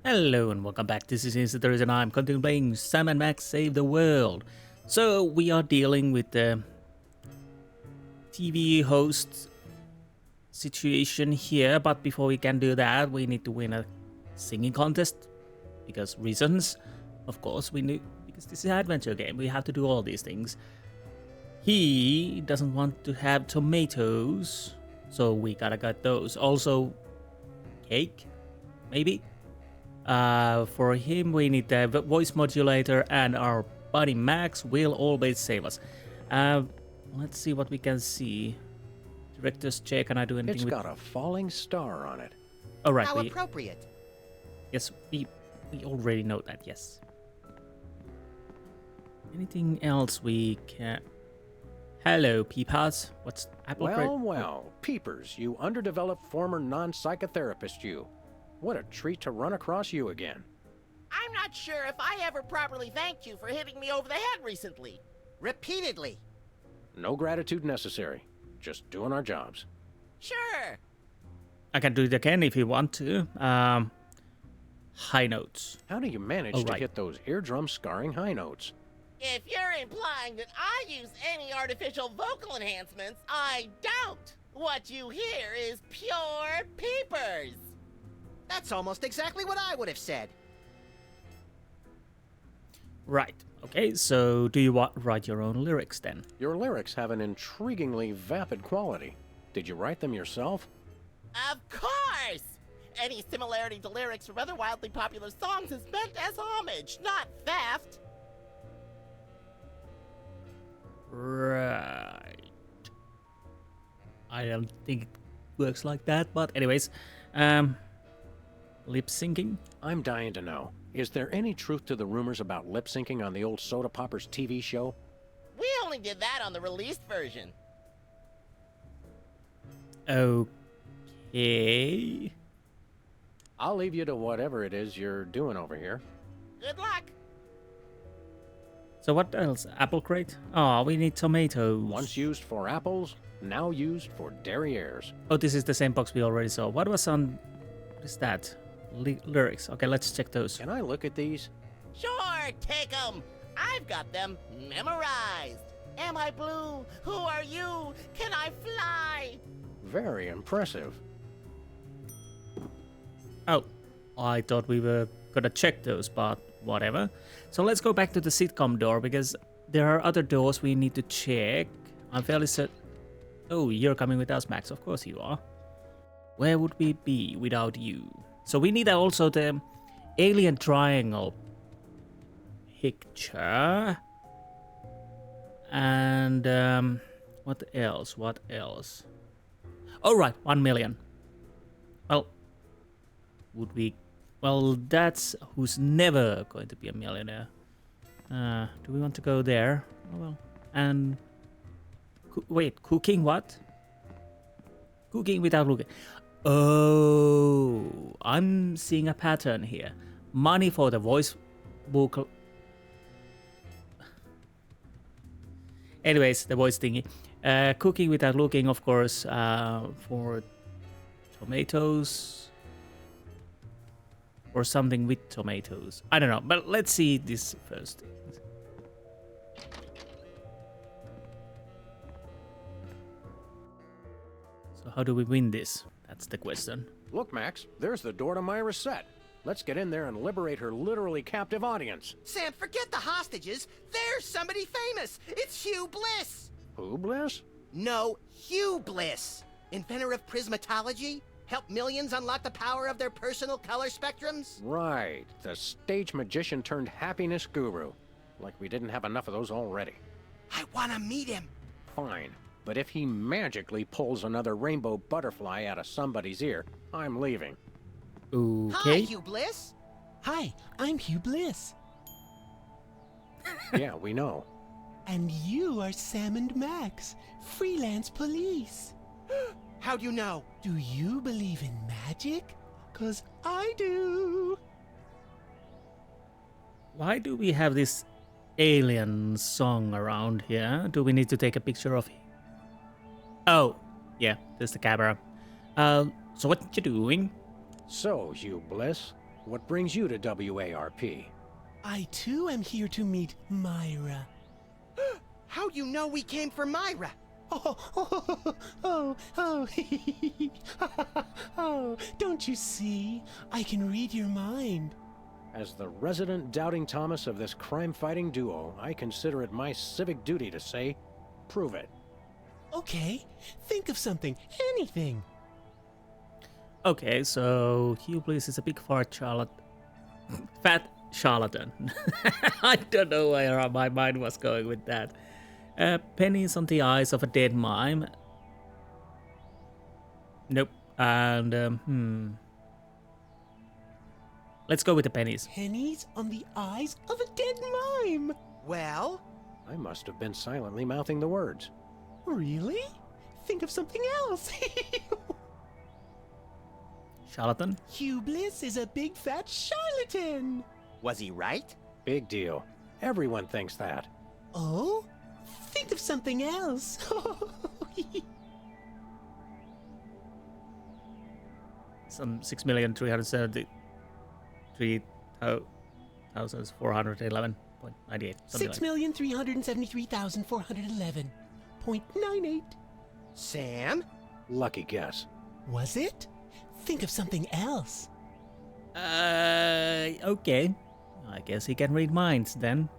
Hello and welcome back. This is Insti and I'm continuing playing Sam and Max Save the World. So we are dealing with the TV host situation here, but before we can do that, we need to win a singing contest because reasons. Of course, we need because this is an adventure game. We have to do all these things. He doesn't want to have tomatoes, so we gotta get those. Also, cake, maybe. For him, we need the voice modulator, and our buddy Max will always save us. Let's see what we can see. Director's chair, can I do anything It's with... got a falling star on it. Oh, right. How appropriate. Yes, we already know that, yes. Anything else we can... Hello, Peepas. What's apple crate? Well, Peepers, you underdeveloped former non-psychotherapist you. What a treat to run across you again. I'm not sure if I ever properly thanked you for hitting me over the head recently. Repeatedly. No gratitude necessary. Just doing our jobs. Sure. I can do it again if you want to. High notes. How do you manage to hit those eardrum-scarring high notes? If you're implying that I use any artificial vocal enhancements, I doubt. What you hear is pure peepers. That's almost exactly what I would have said. Right. Okay, so do you write your own lyrics then? Your lyrics have an intriguingly vapid quality. Did you write them yourself? Of course! Any similarity to lyrics from other wildly popular songs is meant as homage, not theft. Right. I don't think it works like that, but anyways, lip syncing. I'm dying to know. Is there any truth to the rumors about lip syncing on the old Soda Poppers TV show? We only did that on the released version. Okay. I'll leave you to whatever it is you're doing over here. Good luck. So what else? Apple crate? Oh, we need tomatoes. Once used for apples, now used for derrieres. Oh, this is the same box we already saw. What was on... What is that? Lyrics. Okay, let's check those. Can I look at these? Sure, take 'em. I've got them memorized. Am I blue? Who are you? Can I fly? Very impressive. Oh, I thought we were gonna check those, but whatever. So let's go back to the sitcom door, because there are other doors we need to check. I'm fairly certain... Oh, you're coming with us, Max. Of course you are. Where would we be without you? So we need also the alien triangle picture. And what else? What else? Oh, right, 1 million. Well, would we... Well, that's who's never going to be a millionaire. Do we want to go there? Oh, well. And... Wait, cooking what? Cooking without looking. Oh, I'm seeing a pattern here. Money for the voice vocal. Anyways, the voice thingy. Cooking without looking, of course, for tomatoes. Or something with tomatoes. I don't know, but let's see this first. So how do we win this? That's the question. Look, Max, there's the door to my reset. Let's get in there and liberate her literally captive audience. Sam, forget the hostages. There's somebody famous. It's Hugh Bliss. Who, Bliss? No, Hugh Bliss. Inventor of prismatology. Help millions unlock the power of their personal color spectrums. Right, the stage magician turned happiness guru. Like we didn't have enough of those already. I want to meet him. Fine, but if he magically pulls another rainbow butterfly out of somebody's ear, I'm leaving. Okay. Hi, Hugh Bliss. Hi, I'm Hugh Bliss. Yeah, we know. And you are Sam and Max, freelance police. How do you know? Do you believe in magic? 'Cause I do. Why do we have this alien song around here? Do we need to take a picture of it? Oh, yeah, there's the camera. So what you doing? So, Hugh Bliss, what brings you to WARP? I too am here to meet Myra. How you know we came for Myra? Oh, don't you see? I can read your mind. As the resident doubting Thomas of this crime-fighting duo, I consider it my civic duty to say, prove it. Okay, think of something, anything. Okay, so Hubris is a big fat charlatan. I don't know where my mind was going with that. Pennies on the eyes of a dead mime. Nope. And let's go with the pennies. Pennies on the eyes of a dead mime. Well, I must have been silently mouthing the words. Really? Think of something else. Charlatan? Hubris is a big fat charlatan. was he right? Big deal. Everyone thinks that. Oh? Think of something else. Some 6,373,411.98. 6,373,411.98. Sam? Lucky guess. Was it? Think of something else. Okay. I guess he can read minds then.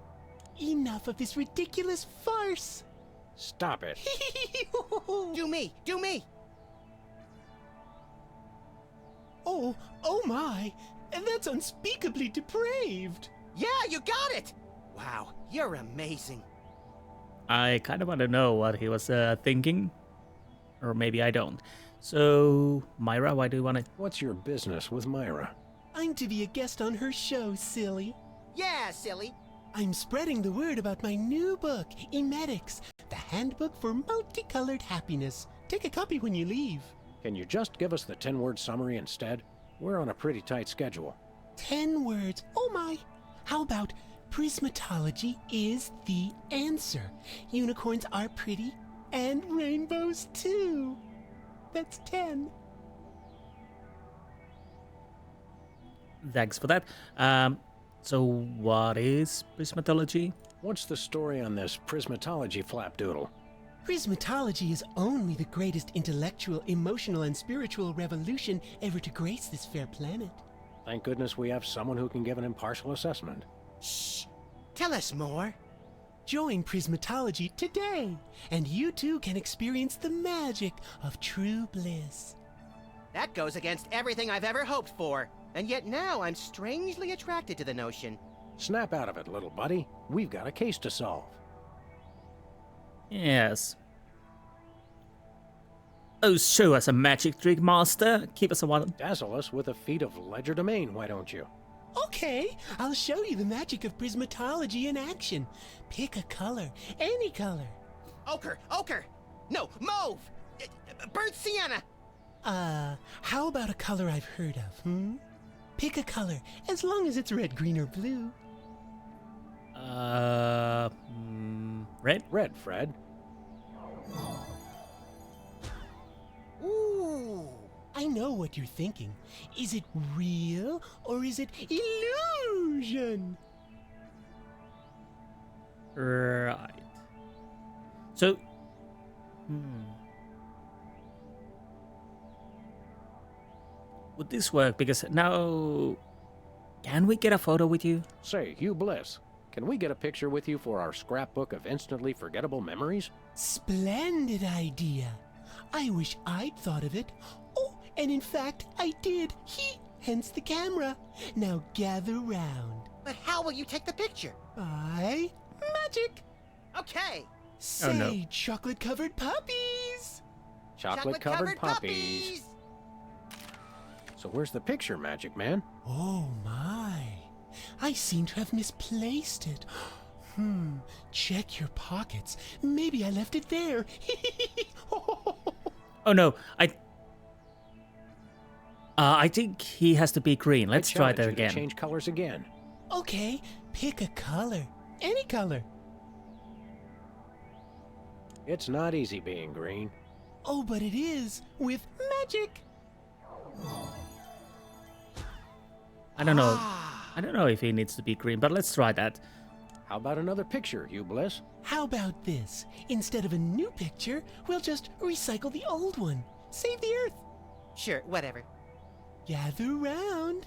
Enough of this ridiculous farce. Stop it. Do me! Do me! Oh my. That's unspeakably depraved. Yeah, you got it! Wow, you're amazing. I kind of want to know what he was thinking. Or maybe I don't. So, Myra, why do you want to... What's your business with Myra? I'm to be a guest on her show, silly. Yeah, silly. I'm spreading the word about my new book, Emetics, the handbook for multicolored happiness. Take a copy when you leave. Can you just give us the 10-word summary instead? We're on a pretty tight schedule. 10 words. Oh my. How about prismatology is the answer. Unicorns are pretty, and rainbows too. That's 10. Thanks for that. So what is prismatology? What's the story on this prismatology flapdoodle? Prismatology is only the greatest intellectual, emotional, and spiritual revolution ever to grace this fair planet. Thank goodness we have someone who can give an impartial assessment. Shh! Tell us more. Join Prismatology today, and you too can experience the magic of true bliss. That goes against everything I've ever hoped for. And yet now I'm strangely attracted to the notion. Snap out of it, little buddy. We've got a case to solve. Yes. Oh, show us a magic trick, master. Keep us a while. Dazzle us with a feat of legerdemain, why don't you? Okay, I'll show you the magic of prismatology in action. Pick a color, any color. Ochre! Ochre! No, mauve! Burnt sienna! How about a color I've heard of, Pick a color, as long as it's red, green, or blue. Red? Red, Fred. Ooh! I know what you're thinking. Is it real, or is it illusion? Right. So... Would this work? Because now... Can we get a photo with you? Say, Hugh Bliss, can we get a picture with you for our scrapbook of instantly forgettable memories? Splendid idea. I wish I'd thought of it. Oh, and in fact, I did. Hence the camera. Now gather round. But how will you take the picture? By magic. Okay! Say, Oh, no. chocolate-covered puppies. Chocolate-covered puppies. So where's the picture, Magic Man? Oh my. I seem to have misplaced it. Check your pockets. Maybe I left it there. Oh no, I think he has to be green. Let's try that I challenge you to again. change colors again. Okay, pick a color. Any color. It's not easy being green. Oh, but it is with magic. I don't know. I don't know if he needs to be green, but let's try that. How about another picture, Hugh Bliss? How about this? Instead of a new picture, we'll just recycle the old one. Save the Earth. Sure, whatever. Gather round.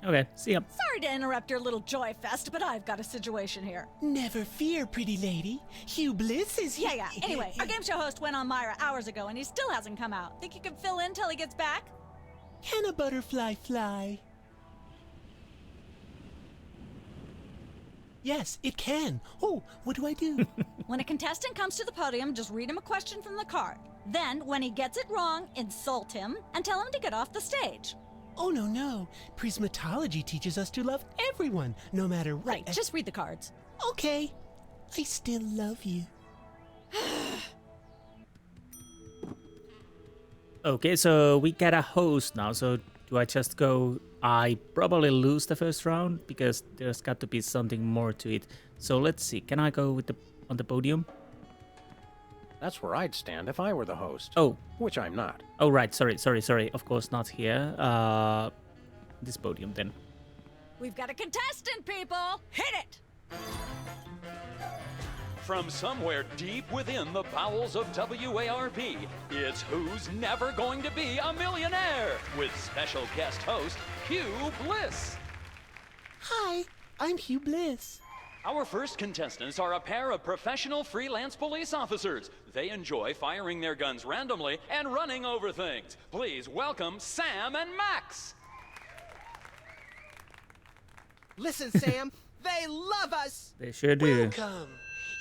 Okay, see ya. Sorry to interrupt your little joy fest, but I've got a situation here. Never fear, pretty lady. Hugh Bliss is here. Yeah. Anyway, our game show host went on Myra hours ago, and he still hasn't come out. Think you can fill in till he gets back? Can a butterfly fly? Yes, it can. Oh, what do I do? When a contestant comes to the podium, just read him a question from the card. Then, when he gets it wrong, insult him and tell him to get off the stage. Oh, no. Prismatology teaches us to love everyone, no matter what. Right, just read the cards. Okay. I still love you. Okay, so we got a host now. So do I just go? I probably lose the first round because there's got to be something more to it. So let's see. Can I go with on the podium? That's where I'd stand if I were the host. Oh. Which I'm not. Oh, right. Sorry. Of course, not here. This podium then. We've got a contestant, people! Hit it! From somewhere deep within the bowels of WARP, it's Who's Never Going to Be a Millionaire with special guest host Hugh Bliss. Hi, I'm Hugh Bliss. Our first contestants are a pair of professional freelance police officers. They enjoy firing their guns randomly and running over things. Please welcome Sam and Max. Listen, Sam, they love us! They sure do. Welcome.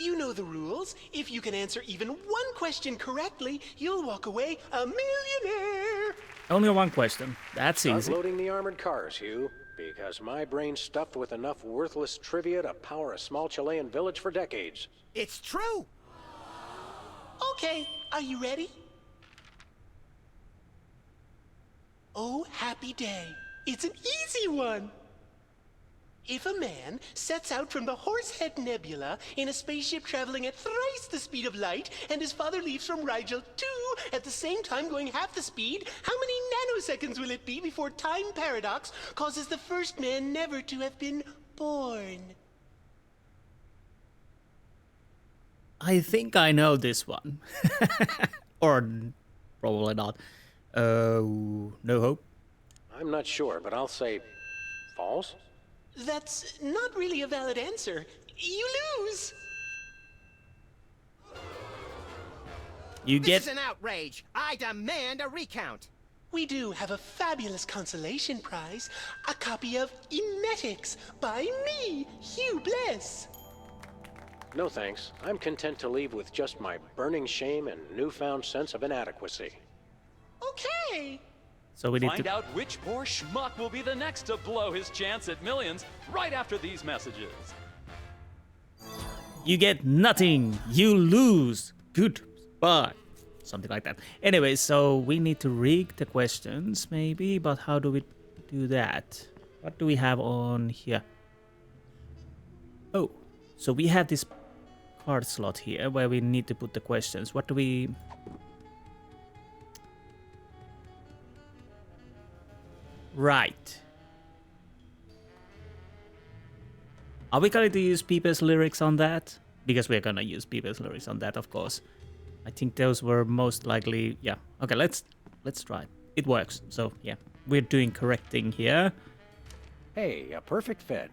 You know the rules. If you can answer even one question correctly, you'll walk away a millionaire. Only one question. That's Start easy. loading the armored cars, Hugh. Because my brain's stuffed with enough worthless trivia to power a small Chilean village for decades. It's true! Okay, are you ready? Oh, happy day. It's an easy one. If a man sets out from the Horsehead Nebula in a spaceship traveling at thrice the speed of light, and his father leaves from Rigel 2 at the same time going half the speed, how many nanoseconds will it be before time paradox causes the first man never to have been born? I think I know this one. Or probably not. No hope. I'm not sure, but I'll say false. That's not really a valid answer. You lose! You This get is an outrage! I demand a recount! We do have a fabulous consolation prize, a copy of Emetics by me, Hugh Bliss. No thanks. I'm content to leave with just my burning shame and newfound sense of inadequacy. Okay. so we need Find to out which poor schmuck will be the next to blow his chance at millions right after these messages. You get nothing. You lose. Goodbye. Something like that. Anyway, so we need to rig the questions maybe, but how do we do that? What do we have on here? Oh, so we have this card slot here where we need to put the questions. What do we... Right. Are we going to use Peeper's lyrics on that? Because we're going to use Peeper's lyrics on that, of course. I think those were most likely... Yeah. Okay, let's try. It works. So, yeah. We're doing correct thing here. Hey, a perfect fit.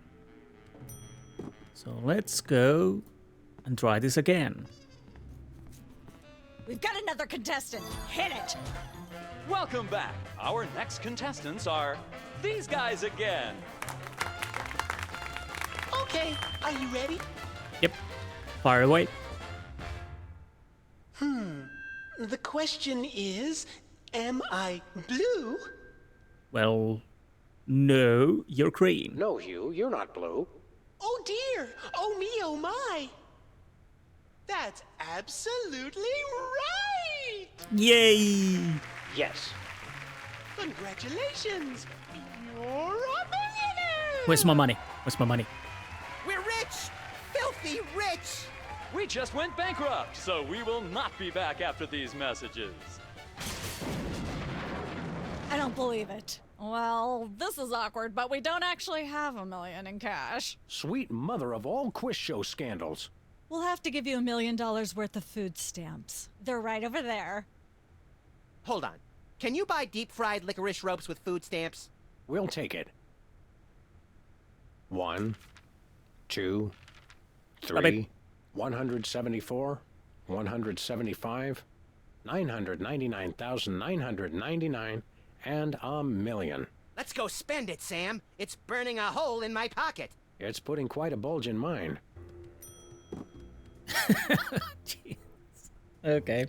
So let's go and try this again. We've got another contestant. Hit it! Welcome back. Our next contestants are these guys again. Okay, are you ready? Yep. Fire away. The question is, am I blue? Well, no, you're green. No, Hugh, you're not blue. Oh dear! Oh me, oh my! That's absolutely right! Yay! Yes. Congratulations! You're a millionaire! Where's my money? Where's my money? We're rich! Filthy rich! We just went bankrupt, so we will not be back after these messages. don't believe it. Well, this is awkward, but we don't actually have $1 million in cash. Sweet mother of all quiz show scandals. We'll have to give you $1 million worth of food stamps. They're right over there. Hold on. Can you buy deep-fried licorice ropes with food stamps? We'll take it. 1, 2, 3, 174, 175, 999,999, and $1 million. Let's go spend it, Sam. It's burning a hole in my pocket. It's putting quite a bulge in mine. Jeez. Okay.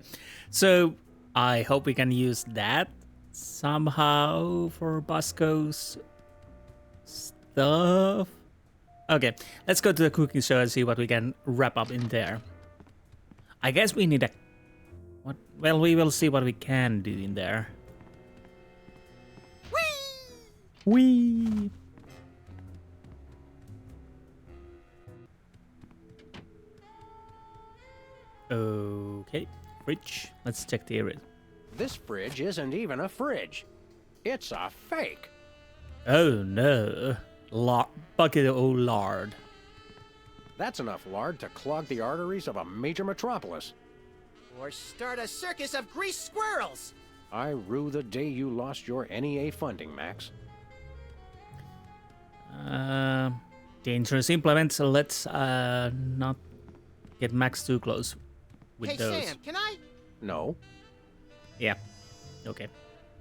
So, I hope we can use that somehow for Bosco's stuff. Okay, let's go to the cooking show and see what we can wrap up in there. I guess we need a... What? Well, we will see what we can do in there. Whee! Okay, fridge. Let's check the area. This fridge isn't even a fridge. It's a fake. Oh no. Bucket of old lard. That's enough lard to clog the arteries of a major metropolis. Or start a circus of greased squirrels. I rue the day you lost your NEA funding, Max. Dangerous implements. Let's not get Max too close with Hey, those. Sam, can I? No, Yeah. Okay.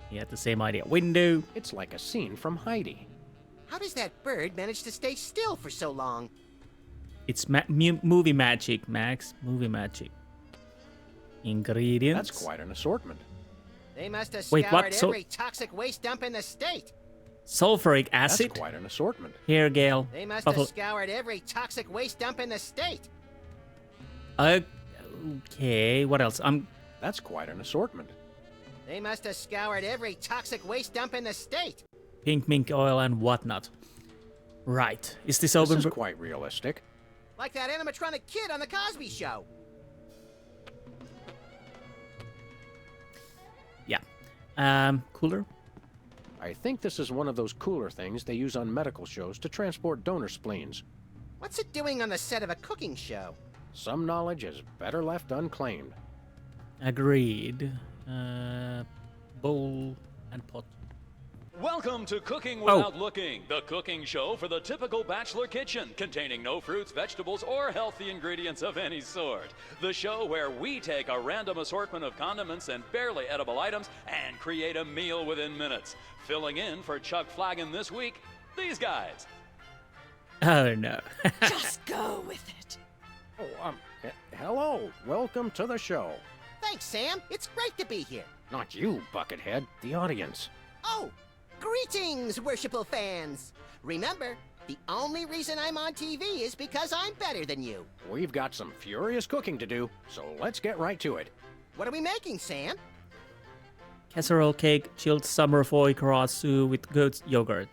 He had the same idea. Window. it's like a scene from Heidi. How does that bird manage to stay still for so long? It's movie magic, Max. Movie magic. Ingredients. That's quite an assortment. They must have Wait, scoured what? So- every toxic waste dump in the state. Sulfuric acid. That's quite an assortment. Hair gel. They must buffalo- have scoured every toxic waste dump in the state. Okay. What else? That's quite an assortment. They must have scoured every toxic waste dump in the state. Pink mink oil and whatnot. Right. Is this This open? is quite realistic. Like that animatronic kid on the Cosby Show. Yeah. Cooler. I think this is one of those cooler things they use on medical shows to transport donor spleens. What's it doing on the set of a cooking show? Some knowledge is better left unclaimed. Agreed. Bowl and pot. Welcome to Cooking Without Looking, the cooking show for the typical bachelor kitchen, containing no fruits, vegetables, or healthy ingredients of any sort. The show where we take a random assortment of condiments and barely edible items and create a meal within minutes. Filling in for Chuck Flagon this week, these guys. Oh no. Just go with it. Oh, hello. Welcome to the show. Thanks, Sam. It's great to be here. Not you, Buckethead. The audience. Oh, greetings, worshipful fans. Remember, the only reason I'm on TV is because I'm better than you. We've got some furious cooking to do, so let's get right to it. What are we making, Sam? Casserole cake, chilled summer foie gras soup with goat yogurt.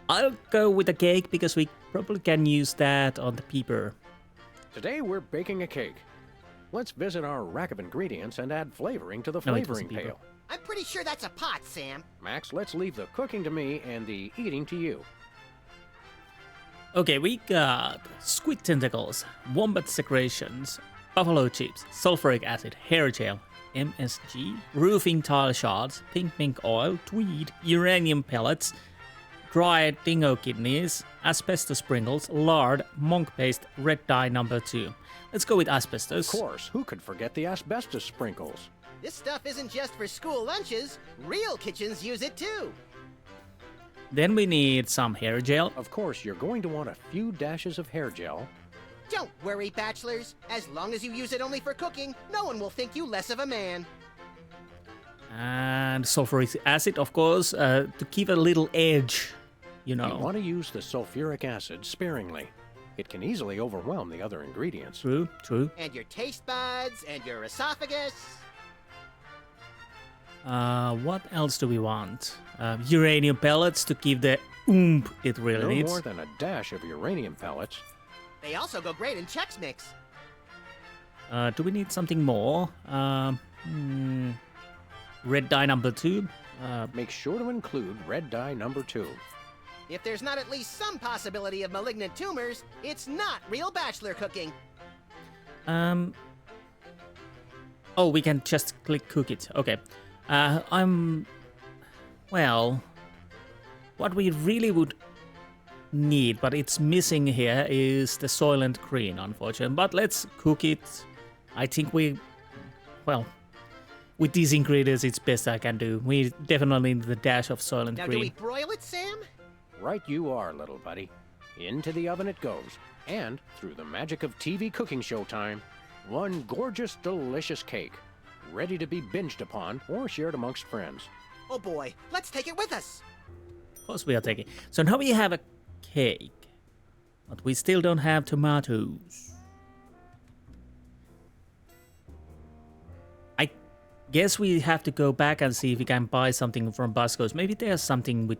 I'll go with the cake because we probably can use that on the peeper. Today we're baking a cake. Let's visit our rack of ingredients and add flavoring to the No, it flavoring wasn't peeper. pail. I'm pretty sure that's a pot, Sam. Max, let's leave the cooking to me and the eating to you. Okay, we got squid tentacles, wombat secretions, buffalo chips, sulfuric acid, hair gel, MSG, roofing tile shards, pink mink oil, tweed, uranium pellets, dried dingo kidneys, asbestos sprinkles, lard, monk paste, red dye number 2. Let's go with asbestos. Of course, who could forget the asbestos sprinkles? This stuff isn't just for school lunches. Real kitchens use it too. Then we need some hair gel. Of course, you're going to want a few dashes of hair gel. Don't worry, bachelors. As long as you use it only for cooking, no one will think you less of a man. And sulfuric acid, of course, to give a little edge, you know. You want to use the sulfuric acid sparingly. It can easily overwhelm the other ingredients. True, true. And your taste buds, and your esophagus. What else do we want? Uranium pellets to give the oomph it really No needs. more than a dash of uranium pellets. They also go great in Chex Mix. Do we need something more? Red dye number 2. Make sure to include red dye number 2. If there's not at least some possibility of malignant tumors, it's not real bachelor cooking. Oh, we can just click cook it. Okay. Well, what we really would need, but it's missing here, is the Soylent Green, unfortunately. But let's cook it. I think well, with these ingredients, it's best I can do. We definitely need the dash of Soylent Now, Green. do we broil it, Sam? Right you are, little buddy. Into the oven it goes. And, through the magic of TV cooking show time, one gorgeous, delicious cake. Ready to be binged upon or shared amongst friends. Oh boy, let's take it with us. Of course we are taking. So now we have a cake. But we still don't have tomatoes. I guess we have to go back and see if we can buy something from Busco's. Maybe there's something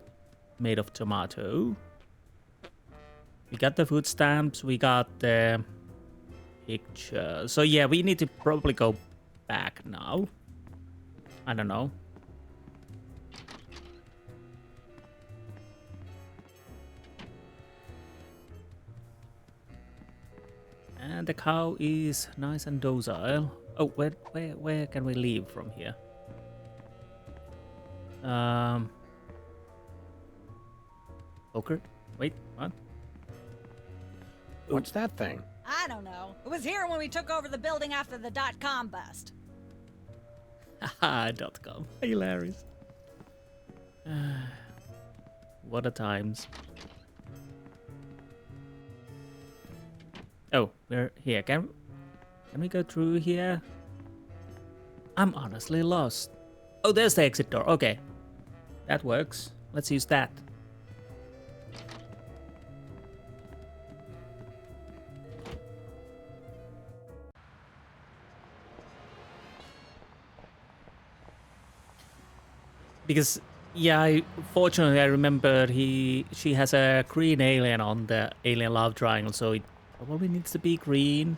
made of tomato. We got the food stamps. We got the picture. So yeah, we need to probably go back now. I don't know. And the cow is nice and docile. Oh, where can we leave from here? Poker? Wait, what? What's that thing? I don't know. It was here when we took over the building after the .com bust. Haha, .com. Hilarious. What a times. Oh, we're here. Can we go through here? I'm honestly lost. Oh, there's the exit door. Okay. That works. Let's use that. Because, yeah, fortunately I remember she has a green alien on the alien love triangle, so it probably needs to be green.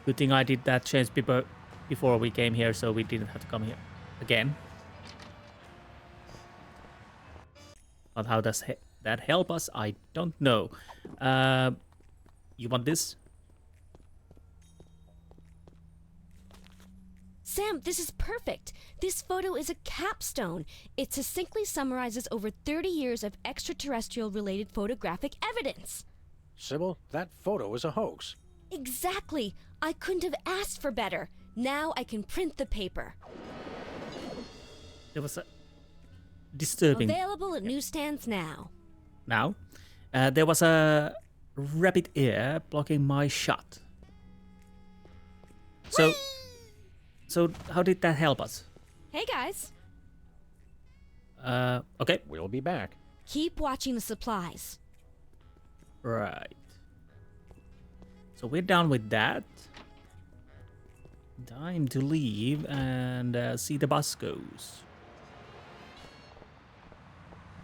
Good thing I did that change before we came here, so we didn't have to come here again. But how does that help us? I don't know. You want this? Sam, this is perfect. This photo is a capstone. It succinctly summarizes over 30 years of extraterrestrial-related photographic evidence. Sybil, that photo is a hoax. Exactly. I couldn't have asked for better. Now I can print the paper. There was a disturbing... Available at newsstands now. Now? There was a rabbit ear blocking my shot. So how did that help us? Hey, guys. Okay. We'll be back. Keep watching the supplies. Right. So we're done with that. Time to leave and see the bus goes.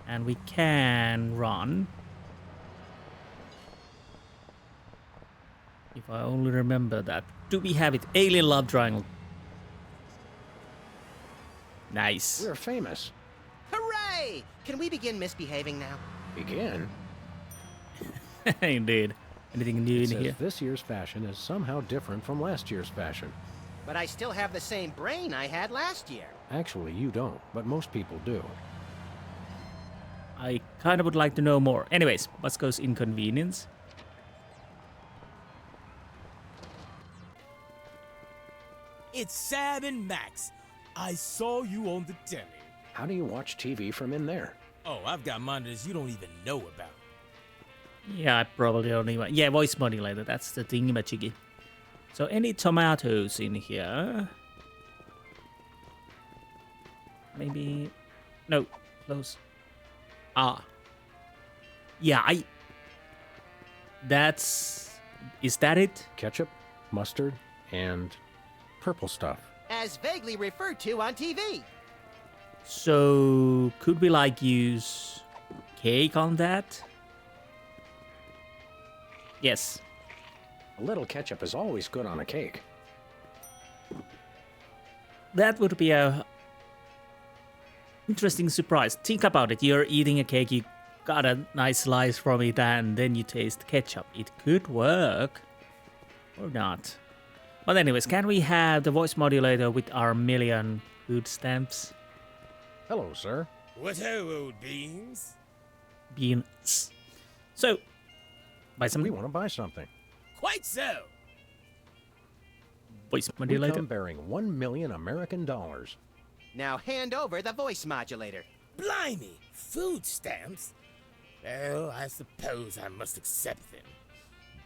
And we can run. If I only remember that. Do we have it? Alien love triangle. Nice. We're famous. Hooray! Can we begin misbehaving now? Begin? Indeed. Anything new It in says here? this year's fashion is somehow different from last year's fashion. But I still have the same brain I had last year. Actually, you don't, but most people do. I kind of would like to know more. Anyways, bus goes inconvenience. It's Sam and Max. I saw you on the telly. How do you watch TV from in there? Oh, I've got monitors you don't even know about. Yeah, I probably don't even... Yeah, voice modulator. That's the thingamajiggy. So, any tomatoes in here? Maybe... No, close. Ah. Yeah, That's... Is that it? Ketchup, mustard, and purple stuff. As vaguely referred to on TV. So, could we, like, use cake on that? Yes. A little ketchup is always good on a cake. That would be a interesting surprise. Think about it. You're eating a cake, you got a nice slice from it, and then you taste ketchup. It could work. Or not. But anyways, can we have the voice modulator with our million food stamps? Hello, sir. What ho, old beans? Beans. So, buy some We want to buy something. Quite so. voice We modulator. come bearing 1 million American dollars. Now hand over the voice modulator. Blimey, food stamps? Well, I suppose I must accept them.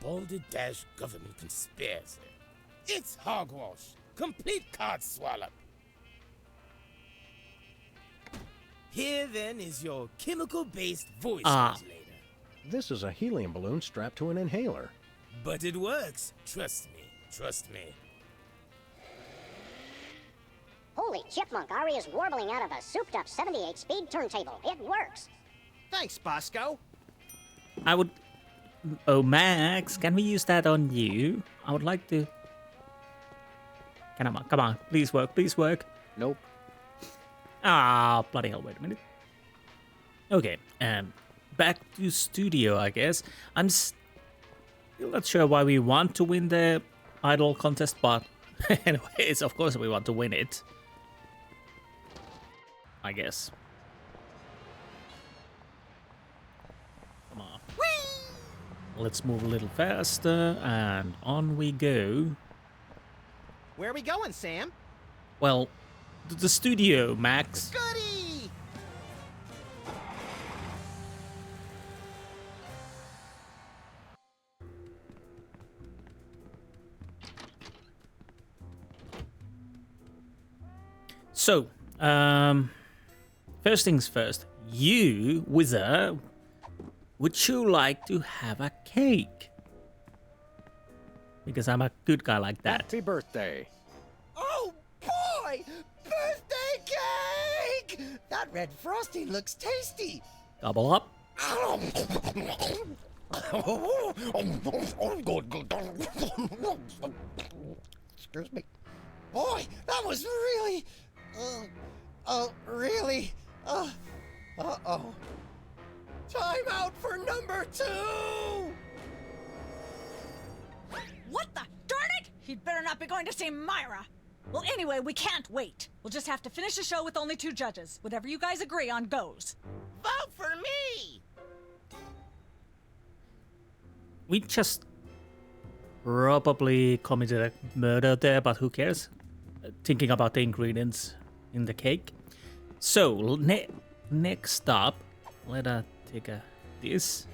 Balderdash government conspiracy. It's hogwash. Complete card swallow. Here then is your chemical-based voice modulator. This is a helium balloon strapped to an inhaler. But it works. Trust me. Trust me. Holy chipmunk, Ari is warbling out of a souped-up 78-speed turntable. It works. Thanks, Bosco. I would... Oh, Max, can we use that on you? I would like to... Come on, please work, please work. Nope. Ah, bloody hell, wait a minute. Okay, back to studio, I guess. I'm still not sure why we want to win the idol contest, but anyways, of course we want to win it. I guess. Come on. Whee! Let's move a little faster, and on we go. Where are we going, Sam? Well, the studio, Max. Goody! So, first things first. You, Wizard, would you like to have a cake? Because I'm a good guy like that. Happy birthday. Oh boy! Birthday cake! That red frosting looks tasty. Double up. Excuse me. Boy, that was really... really... Uh-oh. Time out for number 2! What the? Darn it! He'd better not be going to see Myra. Well, anyway, we can't wait. We'll just have to finish the show with only 2 judges. Whatever you guys agree on goes. Vote for me! We just probably committed a murder there, but who cares? Thinking about the ingredients in the cake. So, next up, let us take this.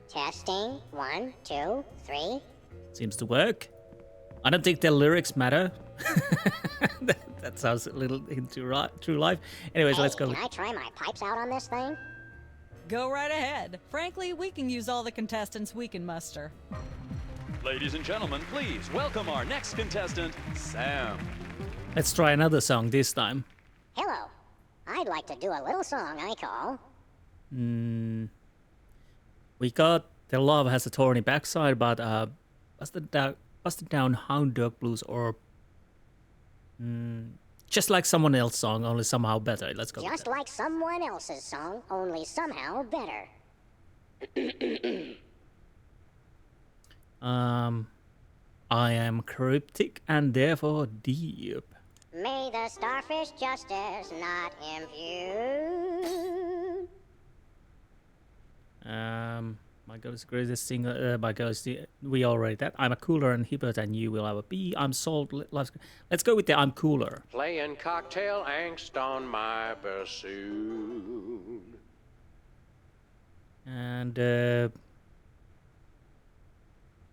Testing. 1, 2, 3. Seems to work. I don't think the lyrics matter. that sounds a little into true life. Anyways, Hey, let's go. Can I try my pipes out on this thing? Go right ahead. Frankly, we can use all the contestants we can muster. Ladies and gentlemen, please welcome our next contestant, Sam. Let's try another song this time. Hello. I'd like to do a little song I call... We got The Love Has a Thorny Backside, but Busted Down Hound Dog Blues, or just like someone else's song, only somehow better. Let's go. Just like someone else's song, only somehow better. I am cryptic and therefore deep. May the starfish justice not impute. My God is the greatest singer. My God is we already that. I'm a cooler and hipper than you will ever be. I'm salt. Let's go with the I'm cooler. Playing cocktail angst on my bassoon. And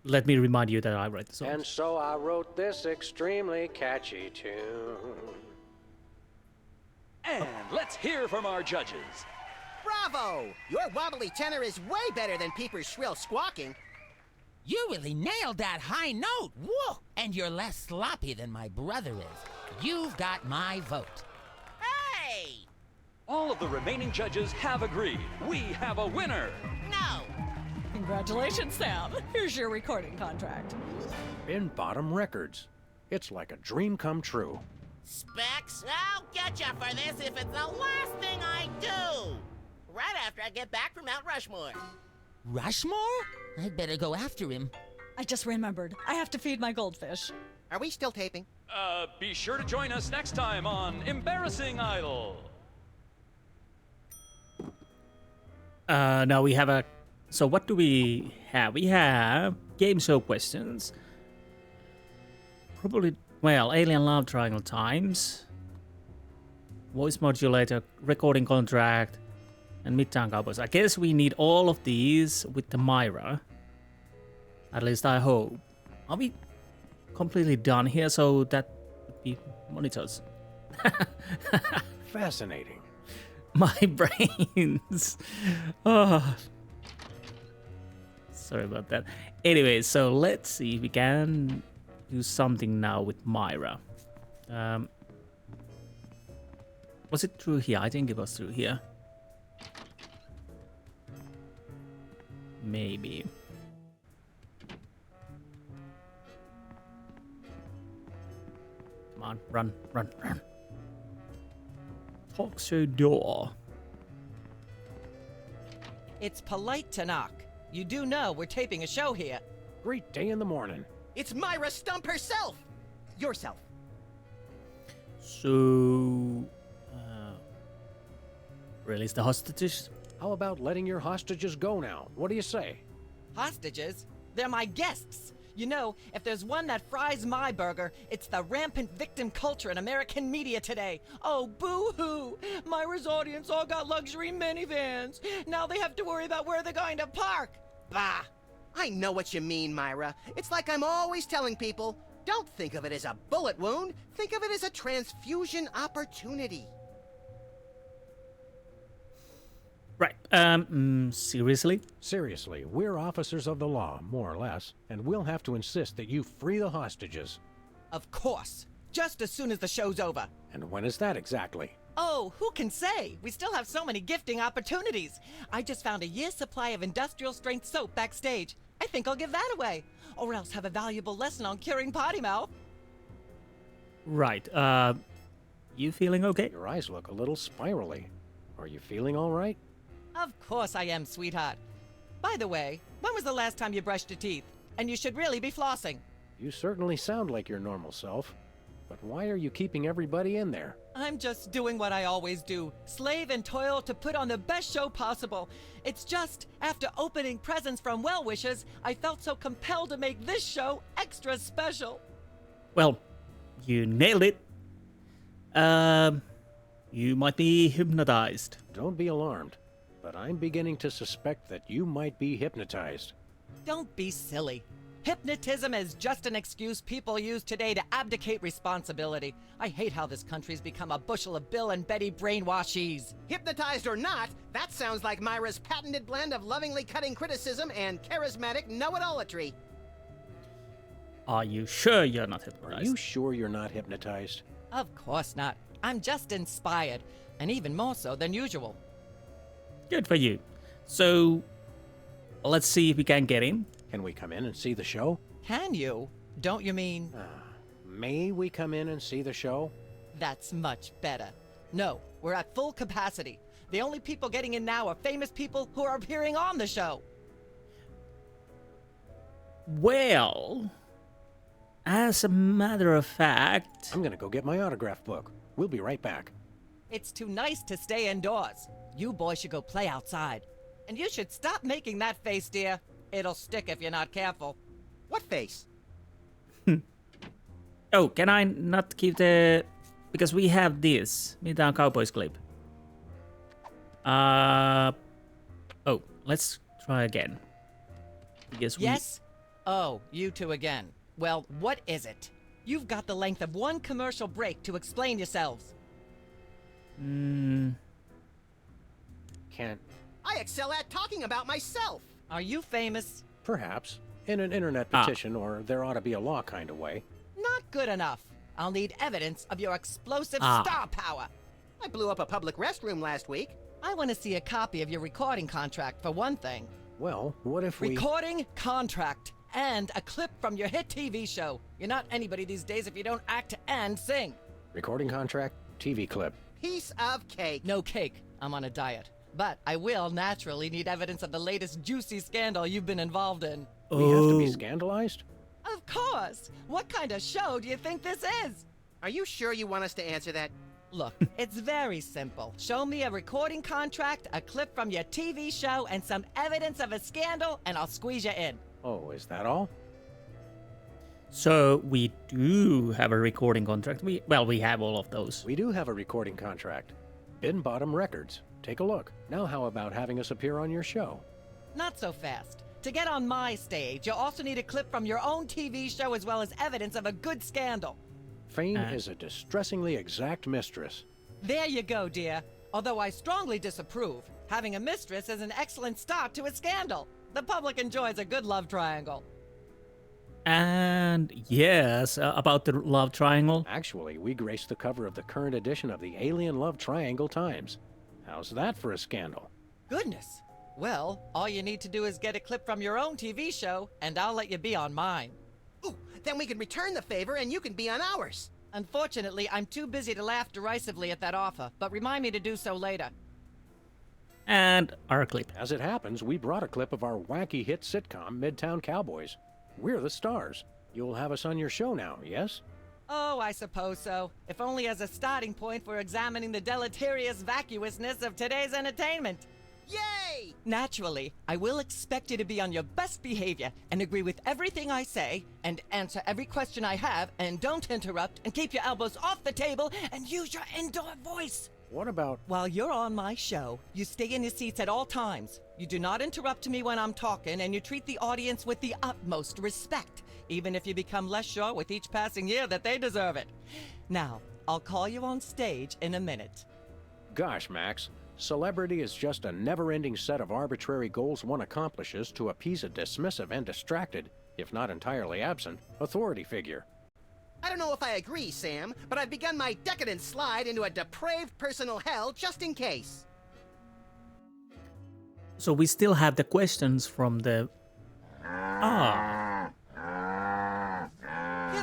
let me remind you that I write the song. And so I wrote this extremely catchy tune. And let's hear from our judges. Bravo! Your wobbly tenor is way better than Peeper's shrill squawking. You really nailed that high note. Whoa! And you're less sloppy than my brother is. You've got my vote. Hey! All of the remaining judges have agreed. We have a winner. No! Congratulations, Sam. Here's your recording contract. In Bottom Records. It's like a dream come true. Specs, I'll get you for this if it's the last thing I do! Right after I get back from Mount Rushmore. Rushmore? I'd better go after him. I just remembered. I have to feed my goldfish. Are we still taping? Be sure to join us next time on Embarrassing Idol. Now we have a... So what do we have? We have game show questions. Probably, well, alien love triangle times. Voice modulator, recording contract, and Midtown Cowboys. I guess we need all of these with the Myra. At least I hope. Are we completely done here so that would be monitors? Fascinating. My brains. Oh. Sorry about that. Anyway, so let's see if we can do something now with Myra. Was it through here? I think it was through here. Maybe. Come on, run, run, run. Talk show door. It's polite to knock. You do know we're taping a show here. Great day in the morning. It's Myra Stump herself! Yourself. So... release the hostages? How about letting your hostages go now? What do you say? Hostages? They're my guests. You know, if there's one that fries my burger, it's the rampant victim culture in American media today. Oh, boo-hoo! Myra's audience all got luxury minivans. Now they have to worry about where they're going to park. Bah! I know what you mean, Myra. It's like I'm always telling people, don't think of it as a bullet wound. Think of it as a transfusion opportunity. Right, seriously? Seriously, we're officers of the law, more or less, and we'll have to insist that you free the hostages. Of course. Just as soon as the show's over. And when is that exactly? Oh, who can say? We still have so many gifting opportunities. I just found a year's supply of industrial-strength soap backstage. I think I'll give that away. Or else have a valuable lesson on curing potty mouth. Right, you feeling okay? Your eyes look a little spirally. Are you feeling all right? Of course I am, sweetheart. By the way, when was the last time you brushed your teeth? And you should really be flossing. You certainly sound like your normal self. But why are you keeping everybody in there? I'm just doing what I always do. Slave and toil to put on the best show possible. It's just, after opening presents from well-wishers, I felt so compelled to make this show extra special. Well, you nailed it. You might be hypnotized. Don't be alarmed, but I'm beginning to suspect that you might be hypnotized. Don't be silly. Hypnotism is just an excuse people use today to abdicate responsibility. I hate how this country's become a bushel of Bill and Betty brainwashies. Hypnotized or not, that sounds like Myra's patented blend of lovingly cutting criticism and charismatic know-it-allatry. Are you sure you're not hypnotized? Are you sure you're not hypnotized? Of course not. I'm just inspired, and even more so than usual. Good for you. So, let's see if we can get in. Can we come in and see the show? Can you? Don't you mean... May we come in and see the show? That's much better. No, we're at full capacity. The only people getting in now are famous people who are appearing on the show. Well, as a matter of fact... I'm gonna go get my autograph book. We'll be right back. It's too nice to stay indoors. You boys should go play outside. And you should stop making that face, dear. It'll stick if you're not careful. What face? Oh, can I not keep the... Because we have this Midtown Cowboys clip. Oh, let's try again. Because yes? Oh, you two again. Well, what is it? You've got the length of one commercial break to explain yourselves. Can't... I excel at talking about myself. Are you famous? Perhaps. In an internet petition, or there ought to be a law kind of way. Not good enough. I'll need evidence of your explosive star power. I blew up a public restroom last week. I want to see a copy of your recording contract, for one thing. Well, what if we... Recording contract. And a clip from your hit TV show. You're not anybody these days if you don't act and sing. Recording contract, TV clip. Piece of cake. No cake. I'm on a diet. But I will naturally need evidence of the latest juicy scandal you've been involved in. We have to be Oh. scandalized? Of course! What kind of show do you think this is? Are you sure you want us to answer that? Look, it's very simple. Show me a recording contract, a clip from your TV show, and some evidence of a scandal, and I'll squeeze you in. Oh, is that all? So we do have a recording contract. We have all of those. We do have a recording contract. Bin Bottom Records. Take a look. Now how about having us appear on your show? Not so fast. To get on my stage, you'll also need a clip from your own TV show as well as evidence of a good scandal. Fame is a distressingly exact mistress. There you go, dear. Although I strongly disapprove. Having a mistress is an excellent start to a scandal. The public enjoys a good love triangle. And yes, about the love triangle. Actually, we graced the cover of the current edition of the Alien Love Triangle Times. How's that for a scandal? Goodness. Well, all you need to do is get a clip from your own TV show, and I'll let you be on mine. Ooh, then we can return the favor and you can be on ours. Unfortunately, I'm too busy to laugh derisively at that offer, but remind me to do so later. And our clip. As it happens, we brought a clip of our wacky hit sitcom, Midtown Cowboys. We're the stars. You'll have us on your show now, yes? Oh, I suppose so. If only as a starting point for examining the deleterious vacuousness of today's entertainment. Yay! Naturally, I will expect you to be on your best behavior and agree with everything I say and answer every question I have and don't interrupt and keep your elbows off the table and use your indoor voice. What about... While you're on my show, you stay in your seats at all times. You do not interrupt me when I'm talking, and you treat the audience with the utmost respect, even if you become less sure with each passing year that they deserve it. Now, I'll call you on stage in a minute. Gosh, Max. Celebrity is just a never-ending set of arbitrary goals one accomplishes to appease a dismissive and distracted, if not entirely absent, authority figure. I don't know if I agree, Sam, but I've begun my decadent slide into a depraved personal hell just in case. So we still have the questions from the... Give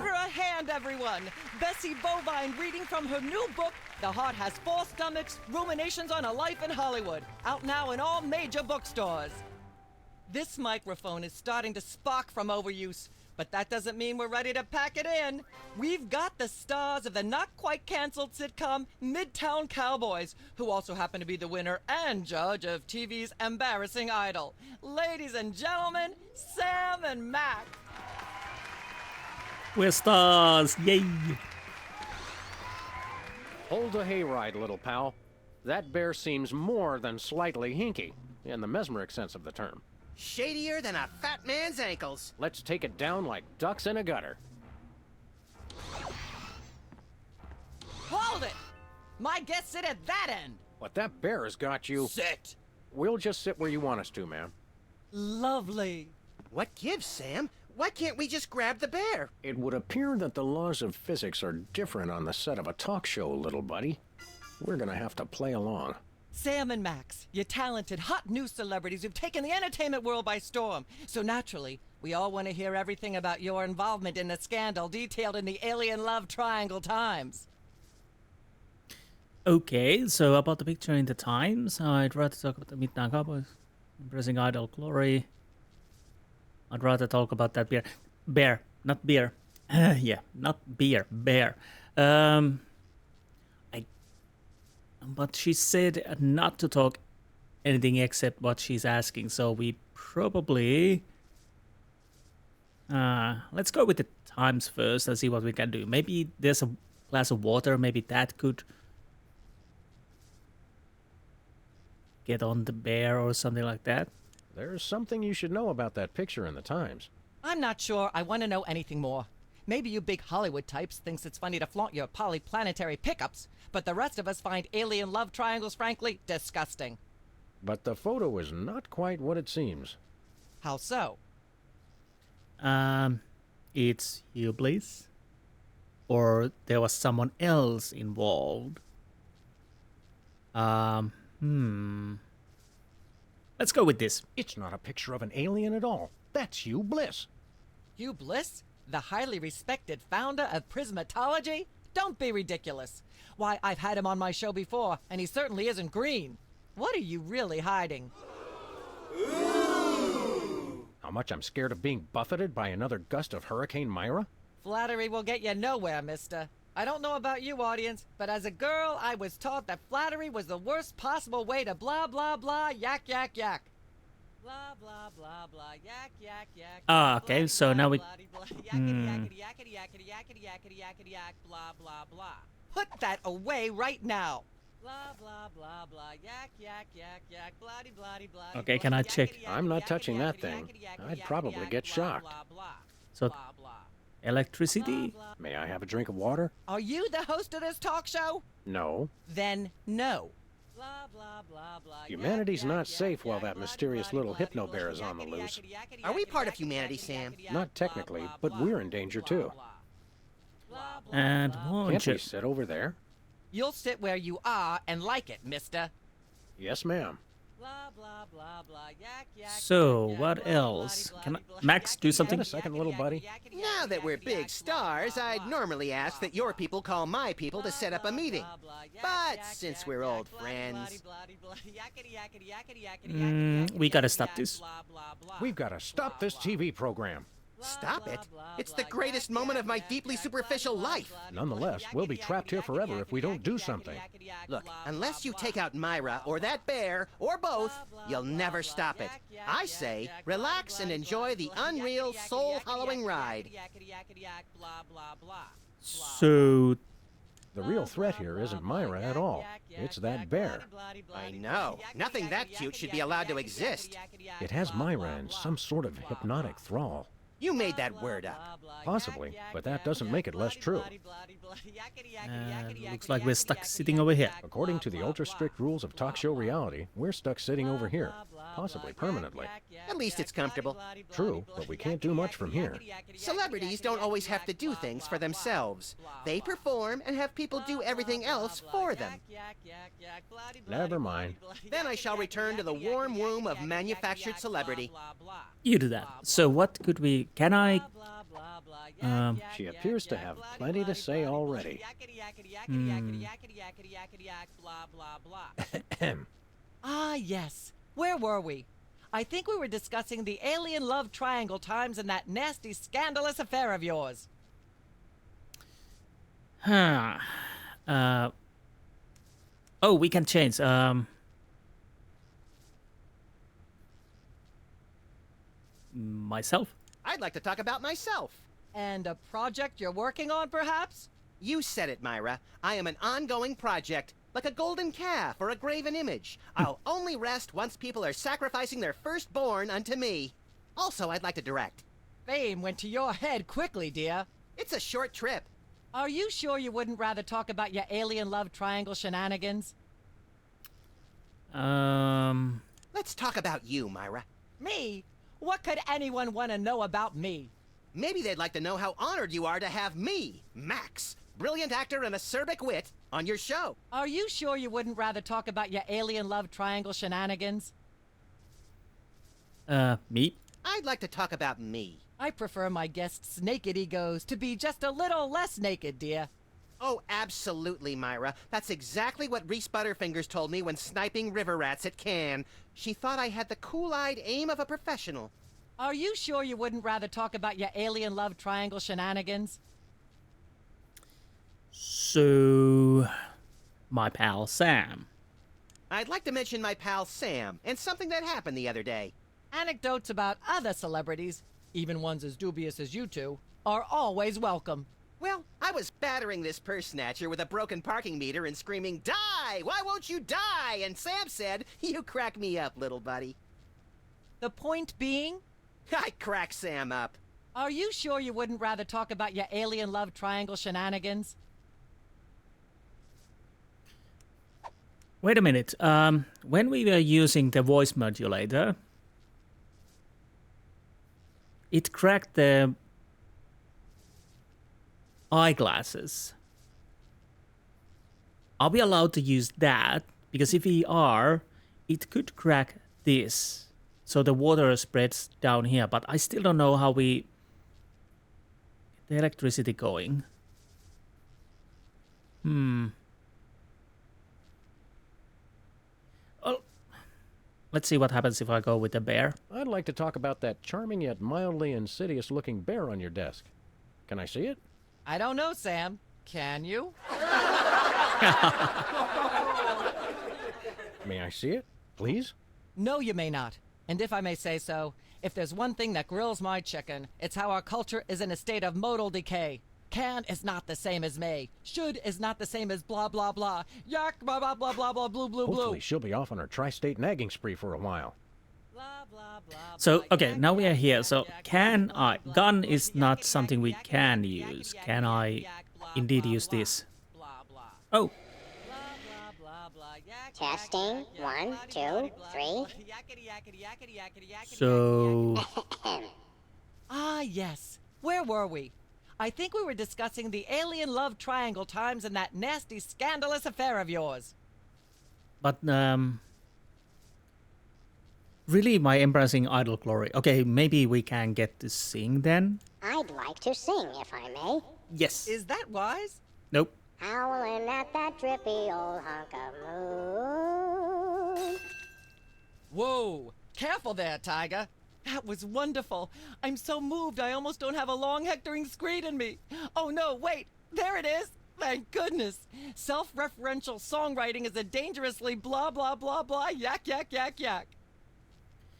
her a hand, everyone! Bessie Bovine reading from her new book, The Heart Has Four Stomachs, Ruminations on a Life in Hollywood, out now in all major bookstores. This microphone is starting to spark from overuse, but that doesn't mean we're ready to pack it in. We've got the stars of the not-quite-canceled sitcom Midtown Cowboys, who also happen to be the winner and judge of TV's Embarrassing Idol. Ladies and gentlemen, Sam and Mac. We're stars! Yay! Hold the hayride, little pal. That bear seems more than slightly hinky, in the mesmeric sense of the term. Shadier than a fat man's ankles. Let's take it down like ducks in a gutter. Hold it! My guests sit at that end. But that bear has got you... Sit! We'll just sit where you want us to, ma'am. Lovely. What gives, Sam? Why can't we just grab the bear? It would appear that the laws of physics are different on the set of a talk show, little buddy. We're gonna have to play along. Sam and Max, you talented, hot new celebrities who've taken the entertainment world by storm. So naturally, we all want to hear everything about your involvement in the scandal detailed in the Alien Love Triangle Times. Okay, so about the picture in the Times, I'd rather talk about the Midtown Cowboys, Embarrassing Idol Glory. I'd rather talk about that beer. Bear, not beer. Yeah, not beer, bear. But she said not to talk anything except what she's asking, so we probably... let's go with the Times first and see what we can do. Maybe there's a glass of water, maybe that could get on the bear or something like that. There's something you should know about that picture in the Times. I'm not sure I want to know anything more. Maybe you big Hollywood types thinks it's funny to flaunt your polyplanetary pickups, but the rest of us find alien love triangles, frankly, disgusting. But the photo is not quite what it seems. How so? It's you, please? Or there was someone else involved? Let's go with this. It's not a picture of an alien at all. That's Hugh Bliss. Hugh Bliss? The highly respected founder of Prismatology? Don't be ridiculous. Why, I've had him on my show before, and he certainly isn't green. What are you really hiding? How much I'm scared of being buffeted by another gust of Hurricane Myra? Flattery will get you nowhere, mister. I don't know about you, audience, but as a girl, I was taught that flattery was the worst possible way to blah, blah, blah, yak, yak, yak. Blah, blah, blah, blah, yak, yak, yak. Ah, okay, so now we... Yakety, yakety, yakety, yakety, yakety, yakety, yak, blah, blah, blah. Put that away right now. Blah, blah, blah, blah, yak, yak, yak, yak, bloody, bloody, bloody. Okay, can I check? I'm not touching that thing. I'd probably get shocked. So, electricity? May I have a drink of water? Are you the host of this talk show? No. Then no. Humanity's not safe while that mysterious little hypno bear is on the loose. Are we part of humanity, Sam? Not technically, but we're in danger too. And Can't we sit over there? You'll sit where you are and like it, mister. Yes, ma'am. So, what else? Can Max do something? Wait a second, little buddy. Now that we're big stars, I'd normally ask that your people call my people to set up a meeting. But since we're old friends... We gotta stop this. We've gotta stop this TV program. Stop it? It's the greatest moment of my deeply superficial life. Nonetheless, we'll be trapped here forever if we don't do something. Look, unless you take out Myra or that bear, or both, you'll never stop it. I say, relax and enjoy the unreal, soul-hollowing ride. So... The real threat here isn't Myra at all. It's that bear. I know. Nothing that cute should be allowed to exist. It has Myra in some sort of hypnotic thrall. You made that word up. Possibly, but that doesn't make it less true. Looks like we're stuck sitting over here. According to the ultra-strict rules of talk show reality, we're stuck sitting over here, possibly permanently. At least it's comfortable. True, but we can't do much from here. Celebrities don't always have to do things for themselves. They perform and have people do everything else for them. Never mind. Then I shall return to the warm womb of manufactured celebrity. You do that. So what could we... Can I... She appears to have plenty to say already. Ah, yes. Where were we? I think we were discussing the alien love triangle times and that nasty, scandalous affair of yours. Huh. Oh, we can change. Myself? I'd like to talk about myself. And a project you're working on, perhaps? You said it, Myra. I am an ongoing project, like a golden calf or a graven image. I'll only rest once people are sacrificing their firstborn unto me. Also, I'd like to direct. Fame went to your head quickly, dear. It's a short trip. Are you sure you wouldn't rather talk about your alien love triangle shenanigans? Let's talk about you, Myra. Me? What could anyone want to know about me? Maybe they'd like to know how honored you are to have me, Max, brilliant actor and acerbic wit, on your show. Are you sure you wouldn't rather talk about your alien love triangle shenanigans? Me? I'd like to talk about me. I prefer my guests' naked egos to be just a little less naked, dear. Oh, absolutely, Myra. That's exactly what Reese Butterfingers told me when sniping river rats at Cannes. She thought I had the cool-eyed aim of a professional. Are you sure you wouldn't rather talk about your alien love triangle shenanigans? So... my pal Sam. I'd like to mention my pal Sam, and something that happened the other day. Anecdotes about other celebrities, even ones as dubious as you two, are always welcome. Well, I was battering this purse snatcher with a broken parking meter and screaming, "Die! Why won't you die?" And Sam said, "You crack me up, little buddy." The point being? I crack Sam up. Are you sure you wouldn't rather talk about your alien love triangle shenanigans? Wait a minute. When we were using the voice modulator, it cracked the eyeglasses. Are we allowed to use that? Because if we are, it could crack this. So the water spreads down here, but I still don't know how we get the electricity going. Well, let's see what happens if I go with the bear. I'd like to talk about that charming yet mildly insidious-looking bear on your desk. Can I see it? I don't know, Sam. Can you? May I see it, please? No, you may not. And if I may say so, if there's one thing that grills my chicken, it's how our culture is in a state of modal decay. Can is not the same as may. Should is not the same as blah, blah, blah. Yak, blah, blah, blah, blah, blah, blue, blue, blue. Hopefully she'll be off on her tri-state nagging spree for a while. Blah, blah, blah, So, blah, okay, yak, now we are yak, here. yak, So, yak, can blah, I? blah, Gun blah, is yak, not yak, something we yak, can yak, use. yak, Can yak, I yak, blah, indeed blah, use blah, this? blah, blah. Oh, Blah, blah, blah, blah, yak, Testing. yak, yak, 1, blah, 2, blah, blah, 3. blah, yakety, yakety, yakety, yakety, yakety, so Ah, yes. Where were we? I think we were discussing the alien love triangle times and that nasty, scandalous affair of yours. but really, my embarrassing idol glory. Okay, maybe we can get to sing then. I'd like to sing, if I may. Yes. Is that wise? Nope. Howling at that drippy old hunk of moon. Whoa. Careful there, Tiger. That was wonderful. I'm so moved I almost don't have a long hectoring screed in me. Oh no, wait. There it is. Thank goodness. Self-referential songwriting is a dangerously blah, blah, blah, blah, yak, yak, yak, yak.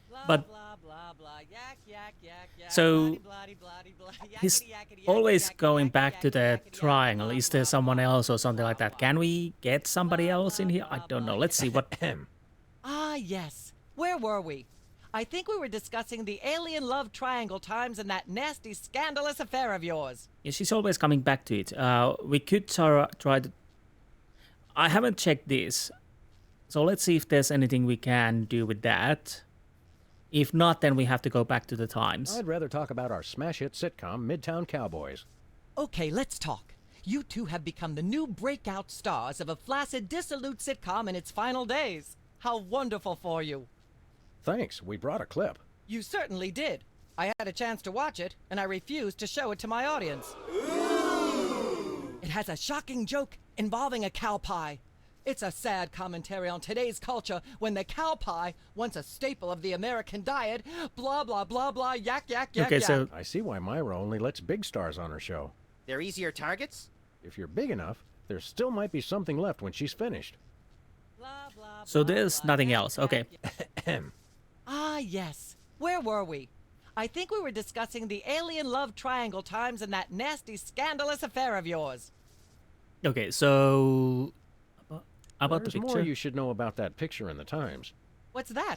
Blah, But- blah, blah, blah, yak, yak, yak, yak, So, bloody, bloody, bloody, bloody, he's yakety, yakety, always yakety, going yakety, back to yakety, the yakety, yakety, triangle. blah, Is there blah, someone blah, else or blah, something like blah, that? Can we get somebody else in here? I don't know. Let's see what. Ah, yes. Where were we? I think we were discussing the alien love triangle times and that nasty, scandalous affair of yours. Yeah, she's always coming back to it. We could try to. I haven't checked this, so let's see if there's anything we can do with that. If not, then we have to go back to the times. I'd rather talk about our smash hit sitcom, Midtown Cowboys. Okay, let's talk. You two have become the new breakout stars of a flaccid, dissolute sitcom in its final days. How wonderful for you. Thanks, we brought a clip. You certainly did. I had a chance to watch it, and I refused to show it to my audience. It has a shocking joke involving a cow pie. It's a sad commentary on today's culture when the cow pie, once a staple of the American diet, blah, blah, blah, blah, yak, yak, yak, Okay, yak. so I see why Myra only lets big stars on her show. They're easier targets? If you're big enough, there still might be something left when she's finished. Blah, blah, so blah, there's blah, nothing yak, else. yak, Okay. yak. Ah, yes. Where were we? I think we were discussing the alien love triangle times and that nasty, scandalous affair of yours. Okay, so about There's the more picture. you should know about that picture in the Times. What's that?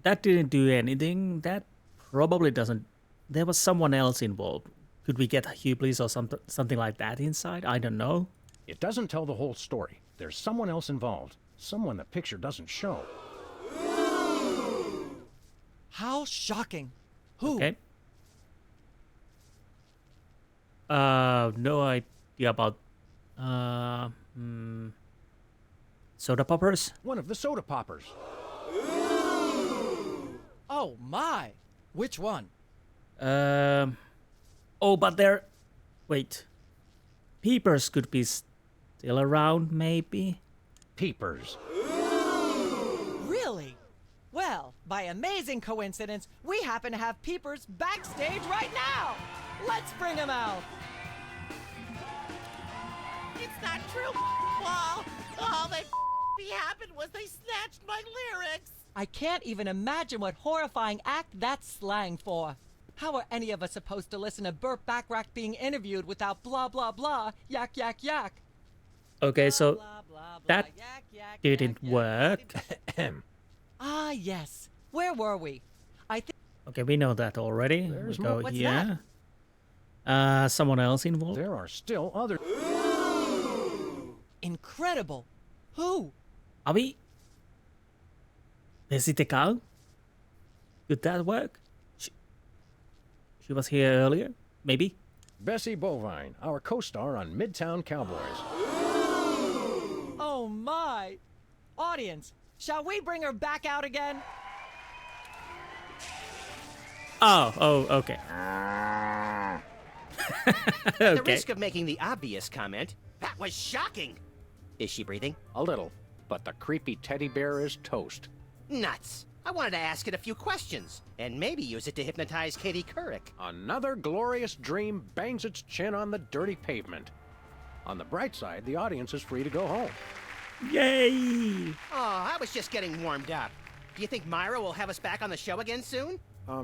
That didn't do anything. That probably doesn't. There was someone else involved. Could we get a Hubris or something like that inside? I don't know. It doesn't tell the whole story. There's someone else involved. Someone the picture doesn't show. How shocking. Who? Okay. No idea about soda poppers. One of the soda poppers. Oh, my. Which one? Oh, but they're. Wait. Peepers could be still around, maybe. Peepers. Really? Well, by amazing coincidence, we happen to have Peepers backstage right now. Let's bring him out. It's not true, Wall. All that happened was they snatched my lyrics. I can't even imagine what horrifying act that's slang for. How are any of us supposed to listen to Burt Bacharach being interviewed without blah, blah, blah, yak, yak, yak? Okay, so Blah, blah, blah, that yak, yak, didn't yak, yak, work. Ah, yes. Where were we? I think. Okay, we know that already. There's We go more. What's here. Someone else involved. There are still other... Incredible. Who? Are we? Is it the cow? Could that work? She was here earlier, maybe. Bessie Bovine, our co-star on Midtown Cowboys. Oh my! Audience, shall we bring her back out again? Oh, okay. At the Okay. risk of making the obvious comment, that was shocking. Is she breathing? A little, but the creepy teddy bear is toast. Nuts. I wanted to ask it a few questions, and maybe use it to hypnotize Katie Couric. Another glorious dream bangs its chin on the dirty pavement. On the bright side, the audience is free to go home. Yay! Oh, I was just getting warmed up. Do you think Myra will have us back on the show again soon?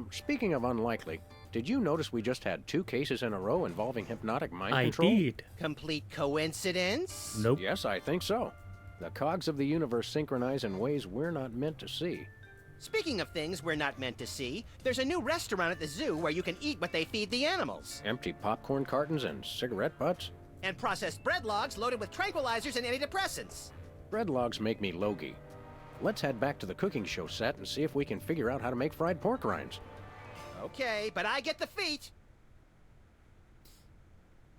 Speaking of unlikely, did you notice we just had 2 cases in a row involving hypnotic mind I control? did. Complete coincidence? Nope. Yes, I think so. The cogs of the universe synchronize in ways we're not meant to see. Speaking of things we're not meant to see, there's a new restaurant at the zoo where you can eat what they feed the animals. Empty popcorn cartons and cigarette butts? And processed bread logs loaded with tranquilizers and antidepressants. Bread logs make me logy. Let's head back to the cooking show set and see if we can figure out how to make fried pork rinds. Okay, but I get the feet.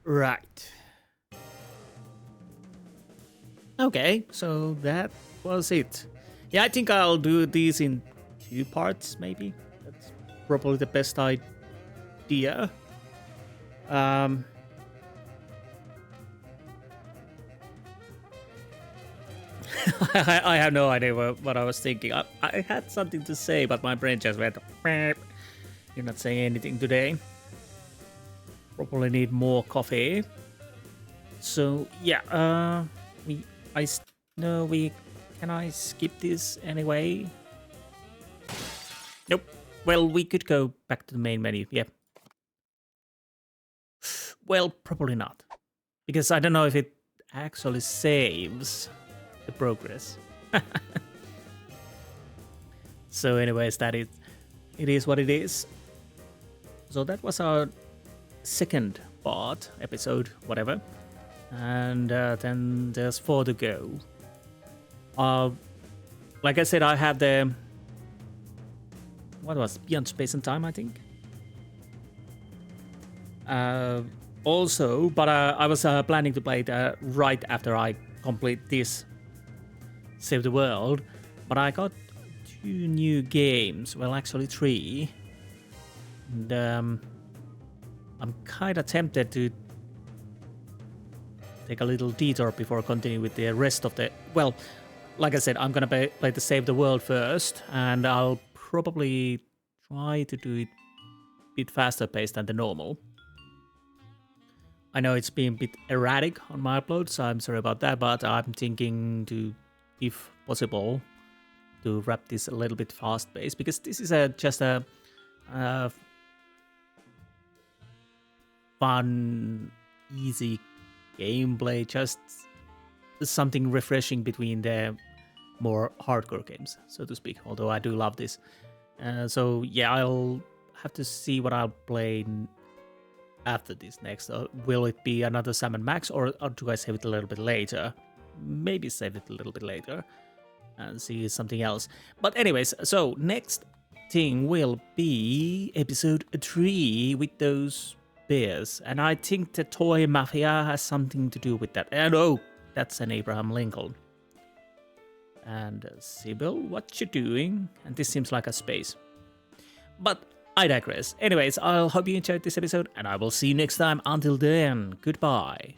Right. Okay, so that was it. Yeah, I think I'll do these in 2 parts, maybe. That's probably the best idea. I have no idea what I was thinking. I had something to say, but my brain just went, "Meep." You're not saying anything today. Probably need more coffee. So yeah, can I skip this anyway? Nope. Well, we could go back to the main menu. Yeah. Well, probably not, because I don't know if it actually saves the progress. So anyways, it is what it is. So that was our second part, episode, whatever. And then there's 4 to go. Like I said, I have the... What was Beyond Space and Time, I think? Also, but I was planning to play it right after I complete this Save the World. But I got 2 new games. Well, actually 3. And I'm kind of tempted to take a little detour before continuing with the rest of the... Well, like I said, I'm gonna play the Save the World first, and I'll probably try to do it a bit faster paced than the normal. I know it's been a bit erratic on my upload, so I'm sorry about that, but I'm thinking to, if possible, to wrap this a little bit fast paced, because this is just a fun, easy gameplay, just something refreshing between the more hardcore games, so to speak, although I do love this. So yeah, I'll have to see what I'll play after this next. Will it be another Sam & Max, or do I save it a little bit later? Maybe save it a little bit later and see something else. But anyways, so next thing will be episode 3 with those bears, and I think the toy mafia has something to do with that. And oh, that's an Abraham Lincoln. And Sybil, what you doing? And this seems like a space. But I digress. Anyways, I'll hope you enjoyed this episode, and I will see you next time. Until then, goodbye.